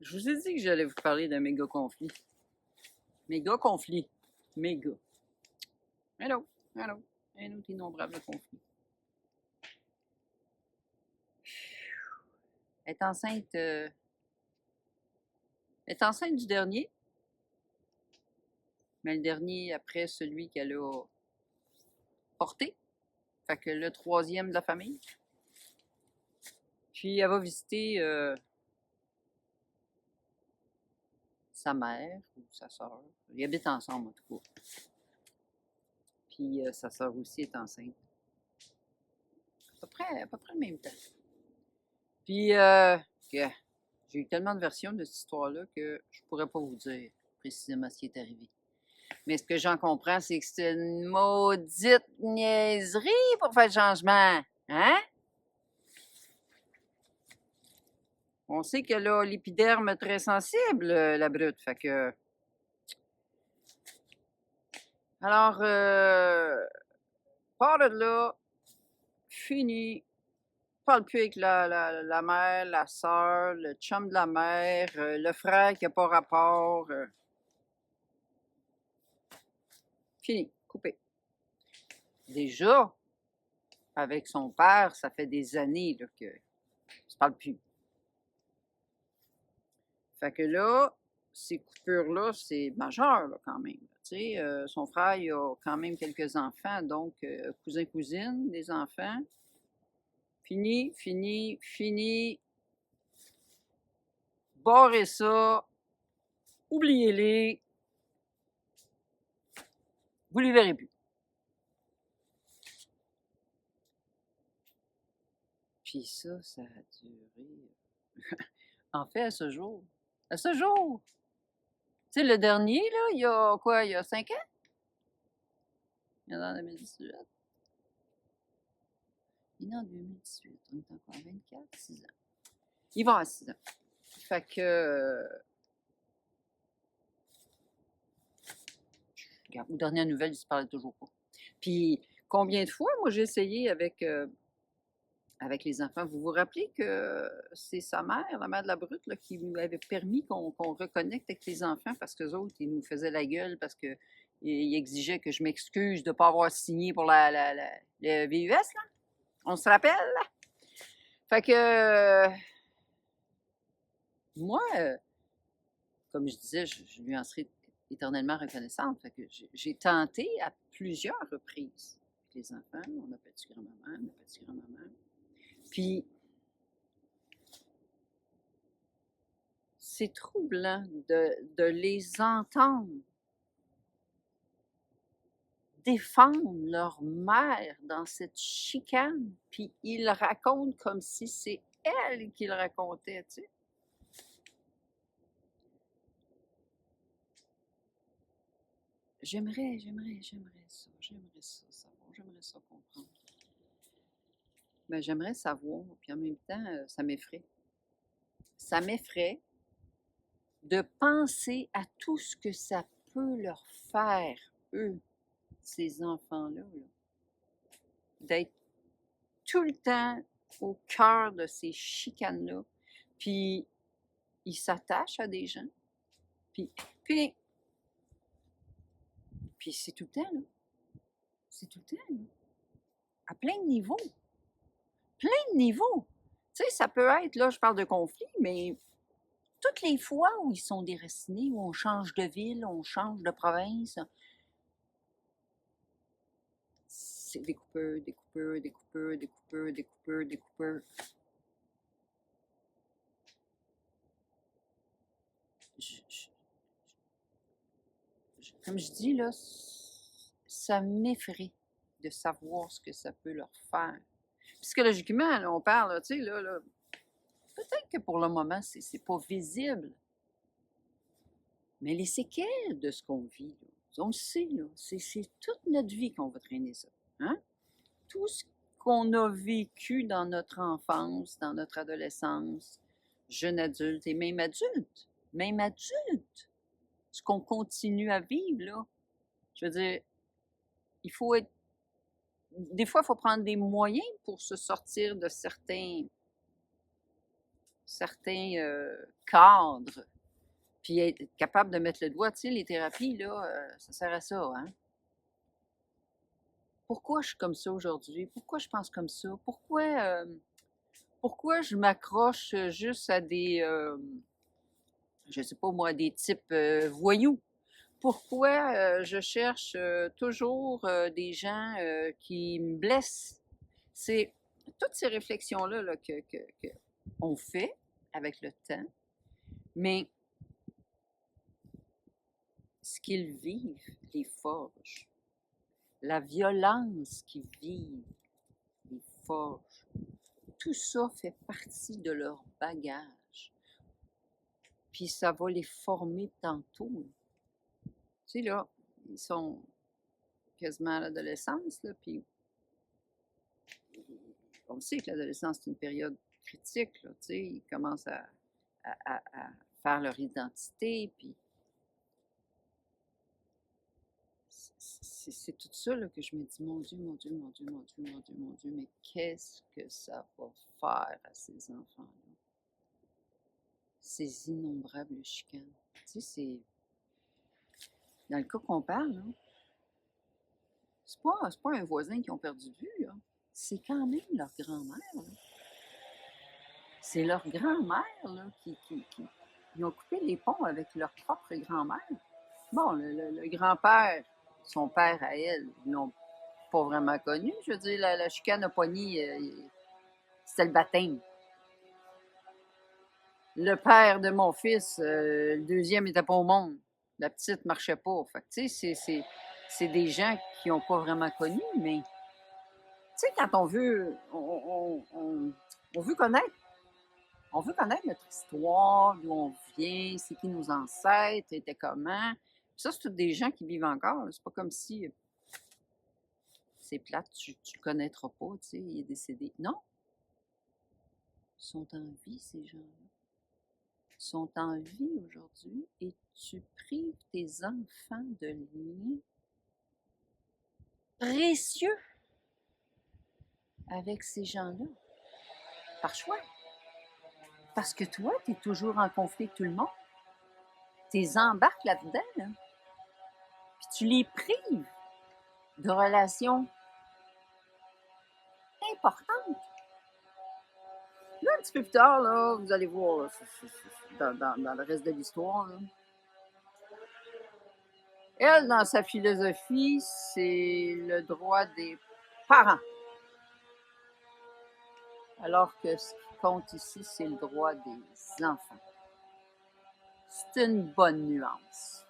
Je vous ai dit que j'allais vous parler d'un méga conflit. Méga conflit. Méga. Hello. Hello. Un autre innombrable conflit. Elle est enceinte du dernier, mais le dernier après celui qu'elle a porté. Fait que le troisième de la famille. Puis elle va visiter sa mère ou sa soeur. Ils habitent ensemble en tout cas. Puis sa soeur aussi est enceinte. À peu près le même temps. Puis j'ai eu tellement de versions de cette histoire-là que je pourrais pas vous dire précisément ce qui est arrivé. Mais ce que j'en comprends, c'est que c'est une maudite niaiserie pour faire le changement. Hein? On sait qu'elle a l'épiderme très sensible, la brute. Fait que. Alors, part de là, fini. Parle plus avec la mère, la soeur, le chum de la mère, le frère qui n'a pas rapport. Fini, coupé. Déjà, avec son père, ça fait des années là, que ne se parle plus. Fait que là, ces coupures-là, c'est majeur là, quand même. Son frère, il a quand même quelques enfants, donc cousin-cousine, des enfants. Fini, fini, fini. Barrez ça. Oubliez-les. Vous les verrez plus. Puis ça a duré. En fait, à ce jour. À ce jour! Tu sais, le dernier, là, il y a quoi? Il y a 5 ans? Il est en 2018. Il est en 2018. On est encore 24, 6 ans. Il va à 6 ans. Fait que. Regarde, aux dernières nouvelles, il se parlait toujours pas. Puis, combien de fois, moi, j'ai essayé avec les enfants. Vous vous rappelez que c'est sa mère, la mère de la brute, là, qui nous avait permis qu'on reconnecte avec les enfants parce qu'eux autres, ils nous faisaient la gueule parce qu'ils exigeaient que je m'excuse de ne pas avoir signé pour le VUS, là. On se rappelle, là? Fait que moi, comme je disais, je lui en serai éternellement reconnaissante. Fait que j'ai tenté à plusieurs reprises avec les enfants. On appelle grand-maman, on appelle grand-maman. Puis, c'est troublant de les entendre défendre leur mère dans cette chicane, puis ils le racontent comme si c'est elle qui le racontait, tu sais. J'aimerais ça savoir, j'aimerais ça comprendre. Mais j'aimerais savoir, puis en même temps, ça m'effraie. Ça m'effraie de penser à tout ce que ça peut leur faire, eux, ces enfants-là, là. D'être tout le temps au cœur de ces chicanes-là. Puis, ils s'attachent à des gens. Puis c'est tout le temps, là. C'est tout le temps, là. À plein de niveaux. Plein de niveaux. Tu sais, ça peut être, là, je parle de conflit, mais toutes les fois où ils sont déracinés, où on change de ville, on change de province, c'est des coupeurs, des coupeurs, des coupeurs, des coupeurs, des coupeurs, des coupeurs. Comme je dis, là, ça m'effraie de savoir ce que ça peut leur faire. Psychologiquement, là, on parle, tu sais, là, peut-être que pour le moment, c'est pas visible. Mais les séquelles de ce qu'on vit, là, on le sait, là, c'est toute notre vie qu'on va traîner ça. Hein? Tout ce qu'on a vécu dans notre enfance, dans notre adolescence, jeune adulte et même adulte, ce qu'on continue à vivre, là, je veux dire, il faut être. Des fois, il faut prendre des moyens pour se sortir de certains certains cadres, puis être capable de mettre le doigt. Tu sais, les thérapies, là, ça sert à ça, hein? Pourquoi je suis comme ça aujourd'hui? Pourquoi je pense comme ça? Pourquoi je m'accroche juste à des, je sais pas moi, des types voyous? Pourquoi je cherche toujours des gens qui me blessent? C'est toutes ces réflexions-là là, que on fait avec le temps, mais ce qu'ils vivent les forge. La violence qu'ils vivent les forge. Tout ça fait partie de leur bagage. Puis ça va les former tantôt. Tu sais, là, ils sont quasiment à l'adolescence, là, puis on sait que l'adolescence, c'est une période critique, là, tu sais, ils commencent à faire leur identité, puis c'est tout ça là, que je me dis, mon Dieu, mon Dieu, mon Dieu, mon Dieu, mon Dieu, mon Dieu, mais qu'est-ce que ça va faire à ces enfants-là? Ces innombrables chicanes. Tu sais, c'est... Dans le cas qu'on parle, là, c'est pas un voisin qui ont perdu de vue, là. C'est quand même leur grand-mère, là. C'est leur grand-mère, là, ils ont coupé les ponts avec leur propre grand-mère. Bon, le grand-père, son père à elle, ils l'ont pas vraiment connu. Je veux dire, la chicane a pogné, c'était le baptême. Le père de mon fils, le deuxième était pas au monde. La petite marchait pas. Fait que, tu sais, c'est des gens qui n'ont pas vraiment connu, mais, tu sais, quand on veut connaître, notre histoire, d'où on vient, c'est qui nos ancêtres, étaient comment. Puis ça, c'est tous des gens qui vivent encore. C'est pas comme si c'est plate, tu le connaîtras pas, tu sais, il est décédé. Non, ils sont en vie, ces gens-là. Ils sont en vie aujourd'hui et tu prives tes enfants de liens précieux avec ces gens-là, par choix. Parce que toi, tu es toujours en conflit avec tout le monde. Tu les embarques là-dedans, là. Puis tu les prives de relations importantes. Là, un petit peu plus tard, là, vous allez voir, là, dans le reste de l'histoire, là. Elle, dans sa philosophie, c'est le droit des parents. Alors que ce qui compte ici, c'est le droit des enfants. C'est une bonne nuance.